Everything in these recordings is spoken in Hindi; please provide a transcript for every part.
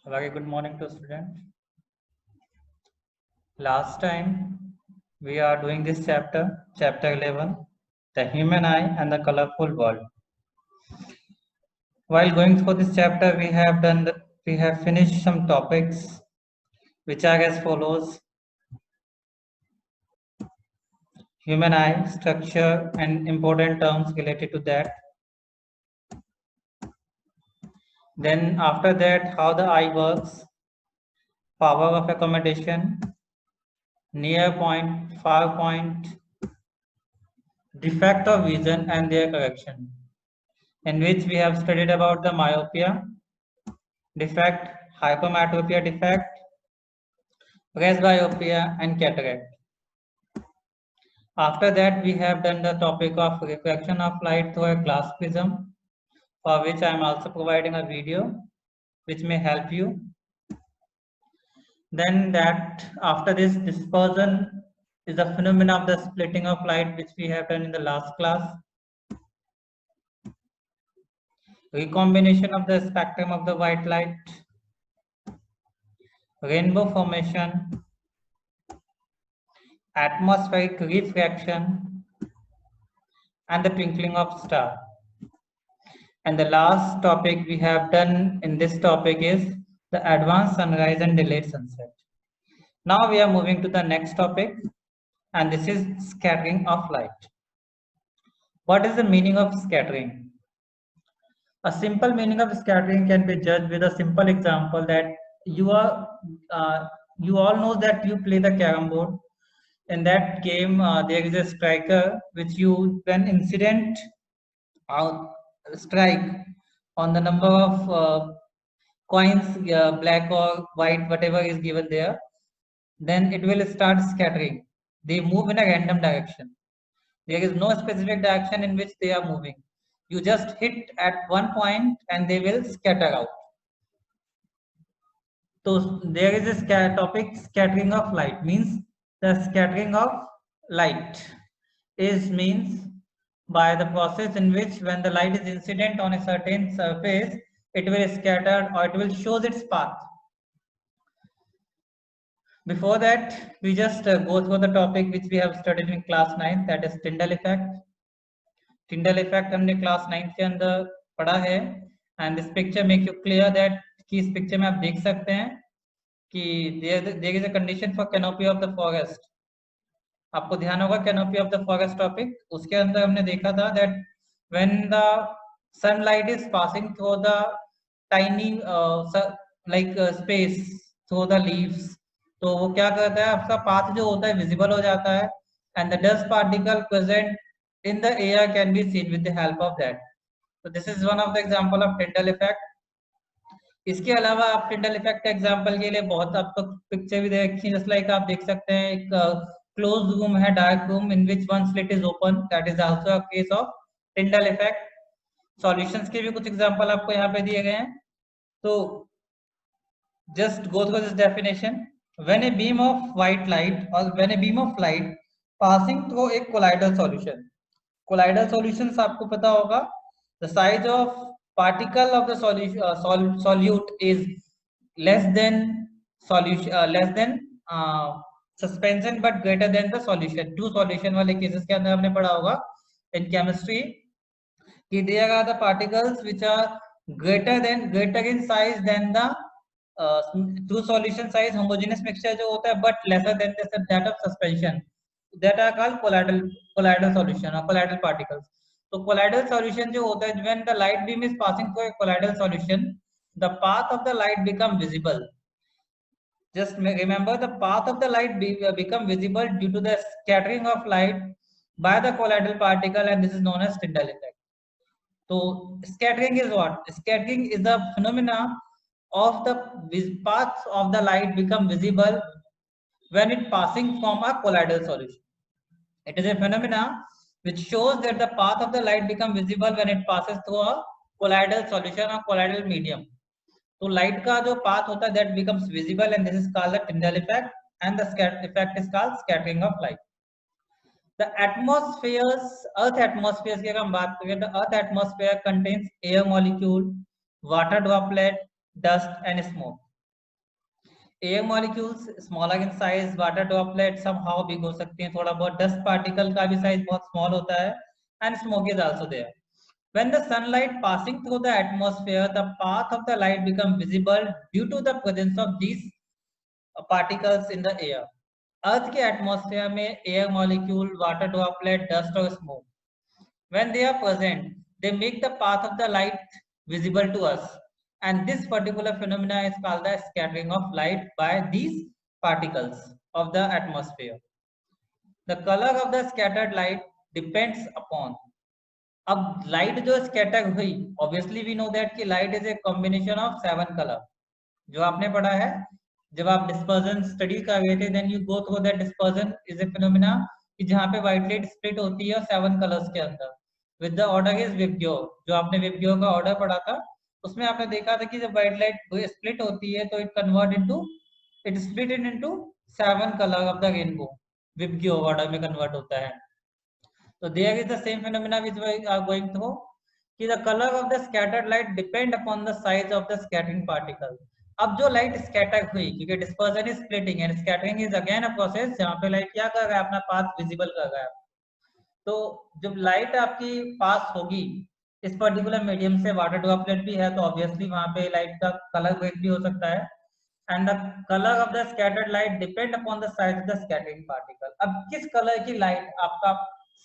Very good morning to students. Last time we are doing this chapter 11, the human eye and the colorful world. While going through this chapter, we have finished some topics which are as follows: human eye structure and important terms related to that. Then after that, how the eye works, power of accommodation, near point, far point, defect of vision and their correction, in which we have studied about the myopia defect, hypermetropia defect, presbyopia, and cataract. After that, we have done the topic of refraction of light through a glass prism, for which I am also providing a video which may help you. Then that after this dispersion is the phenomena of the splitting of light, which we have done in the last class. Recombination of the spectrum of the white light, rainbow formation, atmospheric refraction, and the twinkling of star. And the last topic we have done in this topic is the advanced sunrise and delayed sunset. Now we are moving to the next topic, and this is scattering of light. What is the meaning of scattering? A simple meaning of scattering can be judged with a simple example that you all know that you play the carom board. In that game, there is a striker which you, when incident strike on the number of coins, black or white, whatever is given there, then it will start scattering. They move in a random direction. There is no specific direction in which they are moving. You just hit at one point and they will scatter out. So there is a topic, scattering of light, means the scattering of light is means by the process in which when the light is incident on a certain surface, it will scatter or it will show its path. Before that, we just go through the topic which we have studied in class 9, that is Tyndall effect. Tyndall effect हमने class 9 के अंदर पढ़ा है, and this picture make you clear that कि इस picture में आप देख सकते हैं कि there is a condition for canopy of the forest. आपको ध्यान होगा canopy of the forest topic, उसके अंदर हमने देखा था that when the sunlight is passing through the tiny space through the leaves, तो वो क्या करता है, आपका पाथ जो होता है विजिबल हो जाता है, and the dust particle present in the air can be seen with the help of that. So this is one of the example of Tyndall effect. इसके अलावा आप टिंडल इफेक्ट के एग्जांपल के लिए बहुत आपको पिक्चर भी देखी, जस्ट लाइक आप देख सकते हैं एक क्लोज रूम है, dark room in which one slit is open, that is also a case of Tyndall effect. Solutions के भी कुछ एग्जांपल आपको यहाँ पे दिए गए हैं, तो just go through this definition. When a beam of white light or when a beam of light passing through a colloidal solution, colloidal solutions आपको पता होगा, the size of particle of the solute is less than suspension but greater than the solution. Two solution वाले cases के अंदर हमने पढ़ा होगा in chemistry कि there are the particles which are greater in size than the two solution size homogeneous mixture जो होता है but lesser than that of suspension, that are called colloidal solution or colloidal particles. तो colloidal solution जो होता है, when the light beam is passing through a colloidal solution, the path of the light become visible. Just remember, the path of the light become visible due to the scattering of light by the colloidal particle, and this is known as Tyndall effect. So scattering is what? Scattering is the phenomena of the paths of the light become visible when it passing from a colloidal solution. It is a phenomena which shows that the path of the light become visible when it passes through a colloidal solution or colloidal medium. तो light का जो path होता है that becomes visible, and this is called the Tyndall effect, and the effect is called scattering of light. The atmospheres, Earth atmospheres की अगर हम बात करें, the Earth atmosphere contains air molecule, water droplet, dust and smoke. Air molecules smaller in size, water droplet somehow big हो सकते हैं थोड़ा बहुत, डस्ट पार्टिकल का भी साइज बहुत स्मॉल होता है, and smoke is also there. When the sunlight passing through the atmosphere, the path of the light become visible due to the presence of these particles in the air. अर्थ के एटमॉस्फेयर में air molecule, water droplet, dust और smoke, when they are present, they make the path of the light visible to us, and this particular phenomena is called the scattering of light by these particles of the atmosphere. The color of the scattered light depends upon. अब लाइट जो स्कैटर हुई, ऑब्वियसली वी नो दैट कि light is a combination of 7 colour, जो आपने पढ़ा है जब आप डिस्पर्जन स्टडी कर रहे थे, then you go through that dispersion is a phenomena कि जहाँ पे व्हाइट लाइट स्प्लिट होती है 7 कलर्स के अंदर, विद द ऑर्डर इज विबग्यो. जो आपने विबग्यो का ऑर्डर पढ़ा था उसमें आपने देखा था कि जब व्हाइट लाइट स्प्लिट होती है तो it split into 7 colour of the rainbow, विबग्यो ऑर्डर में कन्वर्ट होता है. So there is the same phenomena which we are going through. कि the color of the scattered light depend upon the size of the scattering particle. अब जो लाइट स्कैटर हुई, क्योंकि dispersion is splitting and scattering is again a process जहाँ पे लाइट क्या कर रहा है, अपना पाथ विजिबल कर रहा है. तो जब लाइट आपकी पास होगी इस पर्टिकुलर मीडियम से, वाटर ड्रॉपलेट भी है तो ऑब्वियसली वहां पे लाइट का कलर ब्रेक भी हो सकता है. And the colour of the scattered light depend upon the size of the scattering particle. अब किस कलर की लाइट आपका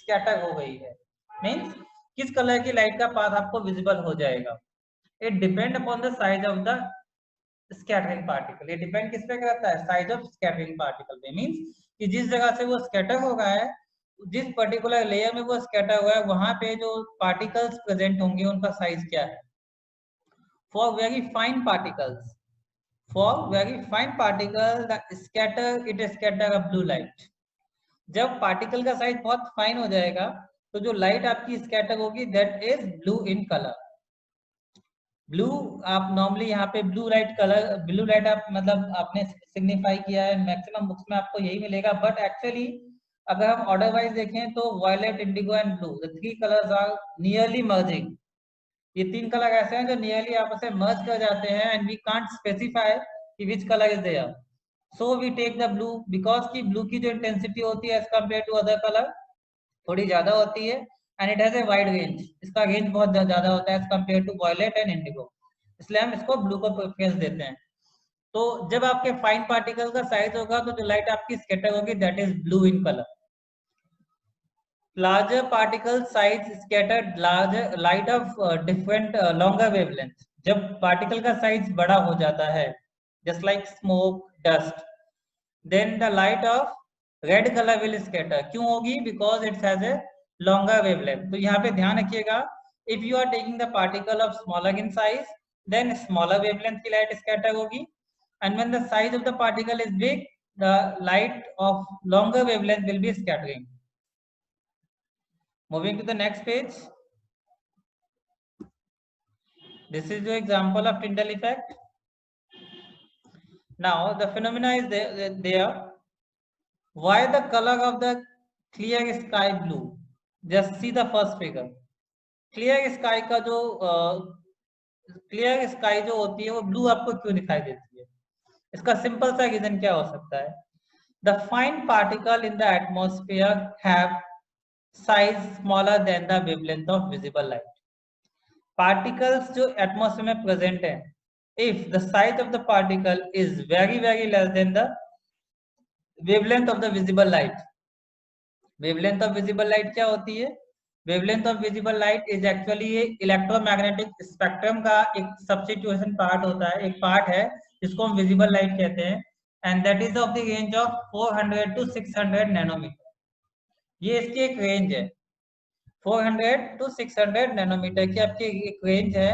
स्कैटर हो गई है, मीन्स किस कलर की लाइट का पाथ आपको विजिबल हो जाएगा, it depend upon the size of the scattering particle. ये डिपेंड किस पे करता है, साइज ऑफ स्कैटरिंग पार्टिकल पे. मीन्स कि जिस जगह से वो स्कैटर हो रहा है, जिस पर्टिकुलर लेयर में वो स्कैटर हुआ है, वहां पे जो पार्टिकल्स प्रेजेंट होंगे उनका साइज क्या है. For very fine particles, the scatter it scatter a blue light. जब पार्टिकल का साइज बहुत फाइन हो जाएगा तो जो लाइट आपकी स्कैटर होगी that is blue in colour. Blue आप नॉर्मली यहाँ पे ब्लू लाइट आप मतलब आपने सिग्निफाई किया है, मैक्सिमम बुक्स में आपको यही मिलेगा, बट एक्चुअली अगर हम ऑर्डर वाइज देखें तो violet, indigo and blue, the 3 colours are nearly merging. ये 3 कलर ऐसे हैं जो नियरली आपस में मर्ज कर जाते हैं, एंड वी कांट स्पेसिफाई कि which colour is there. So we take the blue because की blue की जो इंटेंसिटी होती है as compared to other color थोड़ी ज्यादा होती है, and it has a wide range. इसका रेंज बहुत ज्यादा होता है as compared to violet and indigo, इसलिए हम इसको ब्लू को प्रेफरेंस देते हैं. तो जब आपके फाइन पार्टिकल का साइज होगा तो जो लाइट आपकी स्कैटर होगी that is blue in colour. Larger particle size scattered larger light of different longer wavelength. जब पार्टिकल का साइज बड़ा हो जाता है just like smoke, dust, then the light of red color will scatter. क्यों होगी? Because it has a longer wavelength. तो यहाँ पे ध्यान रखिएगा, if you are taking the particle of smaller in size, then smaller wavelength की light scatter होगी, and when the size of the particle is big, the light of longer wavelength will be scattering. Moving to the next page. This is the example of Tyndall effect. Now the phenomena is there. Why the color of the clear sky blue? Just see the first figure. Clear sky का जो clear sky जो होती है वो blue आपको क्यों दिखाई देती है? इसका सिंपल सा रीजन क्या हो सकता है? The fine particle in the atmosphere have size smaller than the wavelength of visible light. Particles जो atmosphere में present है, if the size of the particle is very less than the wavelength of the visible light. Wavelength of visible light क्या होती है? Wavelength of visible light is actually a electromagnetic spectrum का एक substitution part होता है, एक part है जिसको हम visible light कहते हैं, and that is of the range of 400 to 600 nanometre. ये इसकी एक रेंज है, 400 to 600 नैनोमीटर की आपकी एक रेंज है.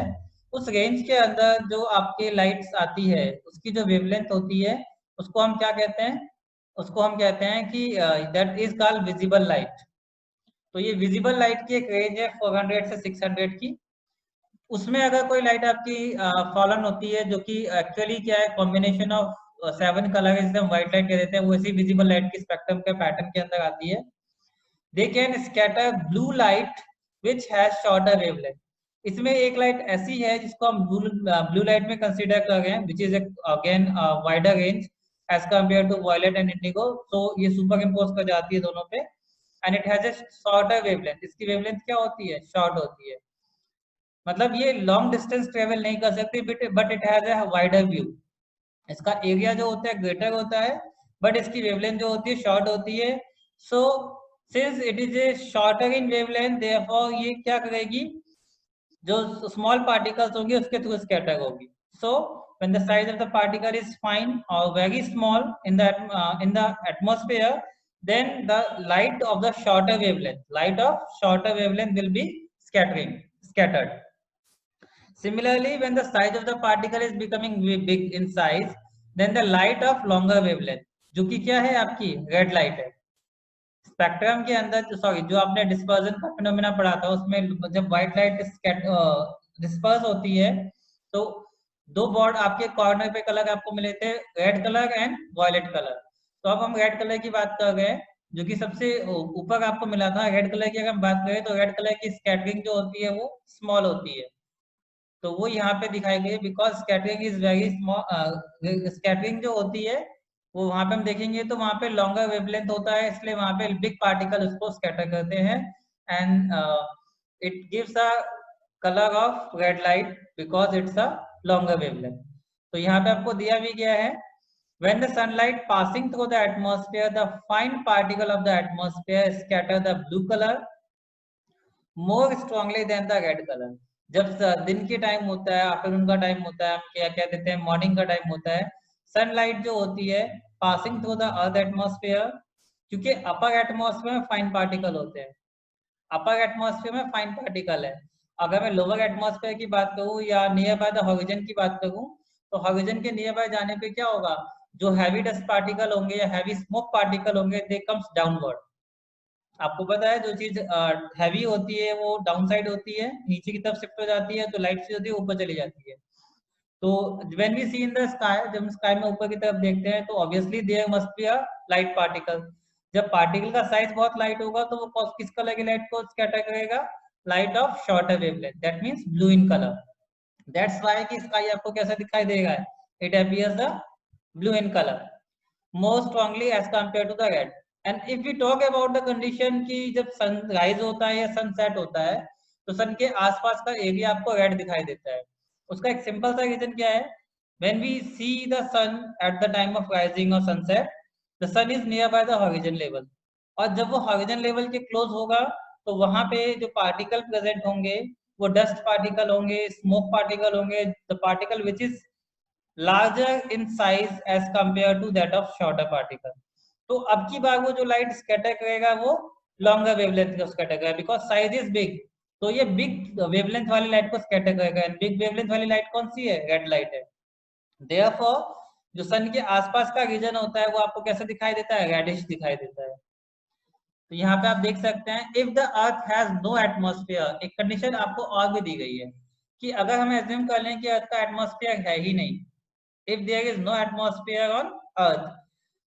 उस रेंज के अंदर जो आपके लाइट्स आती है उसकी जो वेवलेंथ होती है उसको हम क्या कहते हैं? उसको हम कहते हैं कि that is called visible light. तो ये विजिबल लाइट की एक रेंज है 400 से 600 की. उसमें अगर कोई लाइट आपकी फॉलन होती है जो कि एक्चुअली क्या है, कॉम्बिनेशन ऑफ 7 कलर, एकदम व्हाइट लाइट कह देते हैं, वो इसी विजिबल लाइट की स्पेक्ट्रम के पैटर्न के अंदर आती है. They can scatter blue light which has shorter wavelength. इसमें एक लाइट ऐसी है जिसको हम ब्लू लाइट में कंसीडर कर रहे हैं, which is again wider range, as compare to violet and indigo, तो ये सुपर इम्पोज कर जाती है दोनों पे। And it has a shorter wavelength, इसकी वेवलेंथ क्या होती है, शॉर्ट होती है, मतलब ये लॉन्ग डिस्टेंस ट्रेवल नहीं कर सकती, but it has a wider view. इसका एरिया जो होता है ग्रेटर होता है, बट इसकी वेवलेंथ जो होती है शॉर्ट होती है। So since it is a shorter in wavelength, therefore ये क्या करेगी, जो स्मॉल पार्टिकल्स होंगे उसके थ्रू स्कैटर होगी। सो when the size of the particle is fine or very small in the atmosphere, then the light of the shorter wavelength will be scattered. Similarly, when the size of the particle is becoming big in size, then the light of longer wavelength, जो कि क्या है आपकी रेड लाइट है, स्पेक्ट्रम के अंदर, सॉरी जो आपने डिस्पर्जन का फिनोमेना पढ़ा था उसमें जब व्हाइट लाइट डिस्पर्स होती है, तो दो बॉर्ड आपके कॉर्नर पे कलर आपको मिले थे, red colour and violet colour. तो अब हम रेड कलर की बात कर रहे हैं, जो कि सबसे ऊपर आपको मिला था। रेड कलर की अगर हम बात करें तो रेड कलर की स्कैटरिंग जो होती है वो स्मॉल होती है, तो वो यहाँ पे दिखाई गई, because scattering is very small. Scattering जो होती है वो वहां पे हम देखेंगे तो वहां पे लॉन्गर वेवलेंथ होता है, इसलिए वहां पे बिग पार्टिकल उसको स्कैटर करते हैं, and it gives a colour of red light because it's a longer wavelength. तो यहाँ पे आपको दिया भी गया है, when the sunlight passing through the atmosphere, the fine particle of the atmosphere scatter the blue color more strongly than the red color। जब दिन के टाइम होता है, आफ्टरनून का टाइम होता है, हम क्या क्या देते हैं, मॉर्निंग का टाइम होता है, सनलाइट जो होती है passing through the earth atmosphere, क्योंकि अपर एटमॉस्फेयर में फाइन पार्टिकल होते हैं, अपर एटमॉस्फेयर में फाइन पार्टिकल है। अगर मैं लोअर एटमॉस्फेयर की बात करूं या नियर बाय द हॉरिजन की बात करूं, तो हॉरिजन के नियर बाय जाने पे क्या होगा, जो हैवी डस्ट पार्टिकल होंगे या हैवी स्मोक पार्टिकल होंगे, दे कम्स डाउनवर्ड। आपको पता है जो चीज हैवी होती है वो डाउन साइड होती है, नीचे की तरफ शिफ्ट हो जाती है, तो लाइट से होती है ऊपर चली जाती है। तो when we see in the sky, जब हम स्काई में ऊपर की तरफ देखते हैं तो obviously there must be a light particle. जब पार्टिकल का साइज बहुत लाइट होगा तो वो किस कलर की लाइट को स्कैटर करेगा, light of shorter wavelength, that means blue in colour. That's why कि स्काई आपको कैसा दिखाई देगा, it appears the blue in colour more strongly as compared to the red। and if we talk about the condition कि जब सनराइज होता है या सनसेट होता है तो सन के आसपास का एरिया आपको रेड दिखाई देता है। उसका एक सिंपल सा रीजन क्या है, when we see the sun at the time of rising or sunset, the sun is nearby the horizon level, और जब वो horizon level के क्लोज होगा तो वहां पे जो पार्टिकल प्रेजेंट होंगे वो डस्ट पार्टिकल होंगे, स्मोक पार्टिकल होंगे, the particle which is larger in size as compared to that of shorter particle। तो अब की बार वो जो लाइट स्कैटर करेगा वो लॉन्गर वेवलेंथ को स्कैटर करेगा, बिकॉज साइज इज बिग, तो ये बिग वेवलेंथ वाली लाइट को स्कैटर करेगा। एंड बिग वेवलेंथ वाली लाइट कौन सी है, रेड लाइट है। देयरफॉर जो सन के आसपास का रीजन होता है वो आपको कैसे दिखाई देता है, रेडिश दिखाई देता है। तो यहाँ पे आप देख सकते हैं, if the earth has no atmosphere, एक कंडीशन आपको और भी दी गई है कि अगर हम एज्यूम कर लें कि अर्थ का एटमॉस्फेयर है ही नहीं, if there is no atmosphere on earth,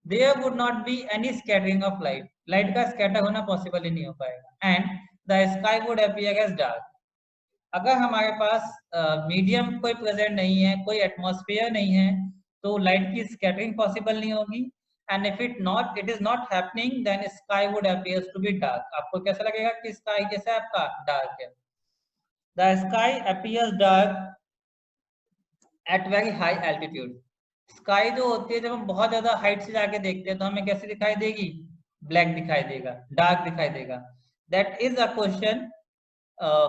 there would not be any scattering of light, light का scatter होना possible ही नहीं हो पाएगा, and the sky would appear as dark। अगर हमारे पास मीडियम कोई प्रेजेंट नहीं है, कोई एटमॉस्फेयर नहीं है, तो लाइट की स्कैटरिंग पॉसिबल नहीं होगी, and if it is not happening, then sky would appears to be dark. आपको कैसा लगेगा कि स्काई कैसा है आपका, डार्क है। The sky appears dark at very high altitude. Sky जो होती है जब हम बहुत ज्यादा हाइट से जाके देखते हैं तो हमें कैसे दिखाई देगी, ब्लैक दिखाई देगा, डार्क दिखाई देगा। That is a question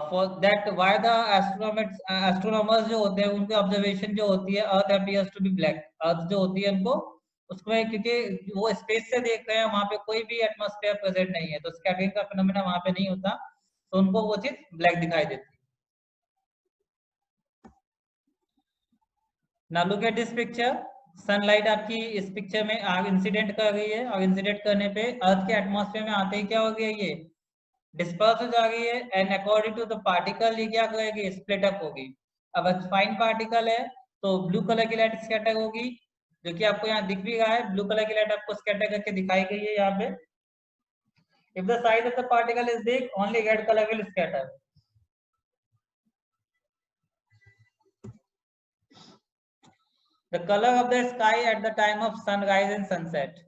for that why the astronomers जो होते हैं उनकी ऑब्जर्वेशन जो होती है, अर्थ अपीयर्स टू बी ब्लैक, अर्थ जो होती है उनको उसमें, क्योंकि वो स्पेस से देख रहे हैं, वहां पे कोई भी एटमॉस्फेयर प्रेजेंट नहीं है, तो स्कैटरिंग का फिनोमेना वहां पे नहीं होता, तो उनको वो चीज ब्लैक दिखाई देती है। Now look at this picture। Sunlight आपकी इस पिक्चर में आग इंसिडेंट कर रही है, और इंसिडेंट करने पे अर्थ के एटमॉस्फेयर में आते ही क्या हो गया, ये डिस्पर्स हो जा रही है, and according to the particle ये क्या करेगी, स्प्लिट अप होगी। अब फाइन पार्टिकल है तो ब्लू कलर की लाइट स्कैटर होगी, जो कि आपको यहाँ दिख भी रहा है, ब्लू कलर की लाइट आपको स्कैटर करके दिखाई गई है यहाँ पे। If the size of the particle is big, only red colour will scatter. The colour of the sky at the time of sunrise and sunset.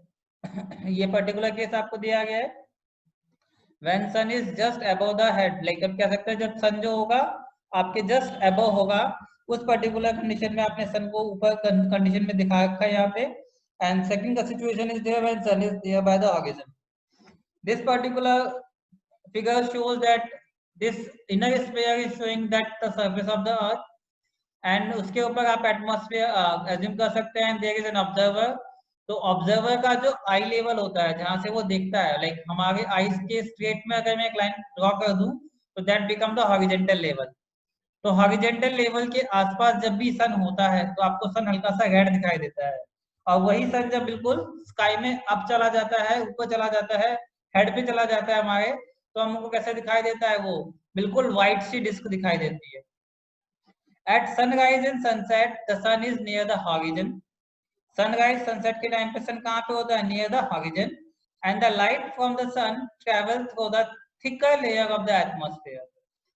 ये पर्टिकुलर केस आपको दिया गया है। When sun is just above the head, like हम कह सकते हैं जब सन जो होगा आपके जस्ट above होगा, उस पर्टिकुलर कंडीशन में आपने सन को ऊपर कंडीशन में दिखा रखा है यहाँ पे। एंड सेकंड का situation is there when sun is there by the horizon. This particular figure shows that this inner sphere is showing that the surface of the earth, and उसके ऊपर आप एटमॉस्फेयर एज्यूम कर सकते हैं देयर इज एन ऑब्जर्वर। तो ऑब्जर्वर का जो आई लेवल होता है जहां से वो देखता है, लाइक हमारे आईज के स्ट्रेट में अगर मैं एक लाइन ड्रॉ कर दूं तो that become the horizontal level. तो हॉरिजॉन्टल लेवल के आसपास जब भी सन होता है तो आपको सन हल्का सा रेड दिखाई देता है, और वही सन जब बिल्कुल स्काई में अप चला जाता है, ऊपर चला जाता है, हेड पे चला जाता है हमारे, तो हमको कैसे दिखाई देता है, वो बिल्कुल व्हाइट सी डिस्क दिखाई देती है। At sunrise and sunset, the sun is near the horizon. Sunrise, sunset के टाइम पे सन कहाँ पे होता है? Near the horizon, and the light from the sun travels through the thicker layer of the atmosphere.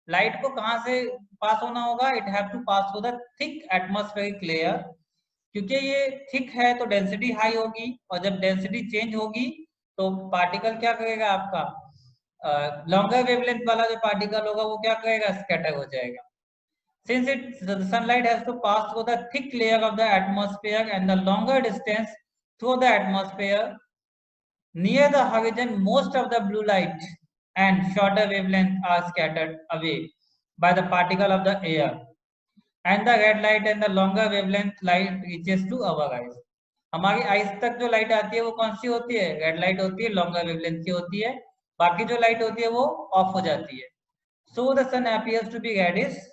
Light को कहाँ से पास होना होगा? It have to pass through the thick atmospheric layer. क्योंकि ये थिक है तो डेंसिटी हाई होगी, और जब डेंसिटी चेंज होगी तो पार्टिकल क्या करेगा आपका? लॉन्गर वेवलेंथ वाला जो पार्टिकल होगा वो क्या करेगा? स्कैटर हो जाएगा। Since the sunlight has to pass through the thick layer of the atmosphere and the longer distance through the atmosphere, near the horizon most of the blue light and shorter wavelength are scattered away by the particle of the air, and the red light and the longer wavelength light reaches to our eyes. हमारी आइज तक जो लाइट आती है वो कौन सी होती है? रेड लाइट होती है, लॉन्गर वेवलेंथ की होती है। बाकी जो लाइट होती है वो ऑफ हो जाती है। So the sun appears to be reddish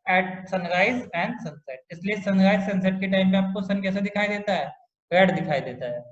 at sunrise and sunset. इसलिए सनराइज सनसेट के टाइम पे आपको सन कैसा दिखाई देता है? रेड दिखाई देता है।